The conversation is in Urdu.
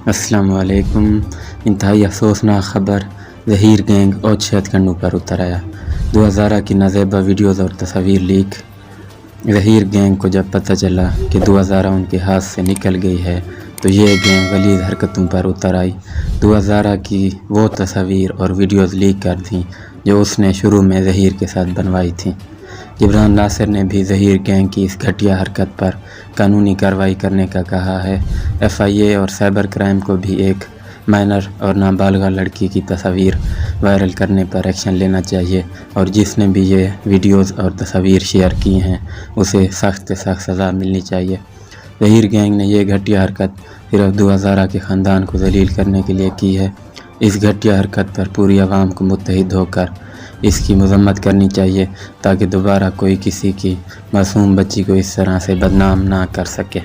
السلام علیکم۔ انتہائی افسوسناک خبر، ظہیر گینگ اور چھت کنڈو پر اتر آیا۔ 2000 کی نازیبا ویڈیوز اور تصاویر لیک۔ ظہیر گینگ کو جب پتہ چلا کہ 2000 ان کے ہاتھ سے نکل گئی ہے تو یہ گینگ غلیظ حرکتوں پر اتر آئی۔ 2000 کی وہ تصاویر اور ویڈیوز لیک کر دیں جو اس نے شروع میں ظہیر کے ساتھ بنوائی تھیں۔ جبران ناصر نے بھی ظہیر گینگ کی اس گھٹیا حرکت پر قانونی کارروائی کرنے کا کہا ہے۔ FIA اور سائبر کرائم کو بھی ایک مائنر اور نابالغ لڑکی کی تصاویر وائرل کرنے پر ایکشن لینا چاہیے اور جس نے بھی یہ ویڈیوز اور تصاویر شیئر کی ہیں اسے سخت سے سخت سزا ملنی چاہیے۔ ظہیر گینگ نے یہ گھٹیا حرکت صرف 2000 کے خاندان کو ذلیل کرنے کے لیے کی ہے۔ اس گھٹیا حرکت پر پوری عوام کو متحد ہو کر اس کی مذمت کرنی چاہیے تاکہ دوبارہ کوئی کسی کی معصوم بچی کو اس طرح سے بدنام نہ کر سکے۔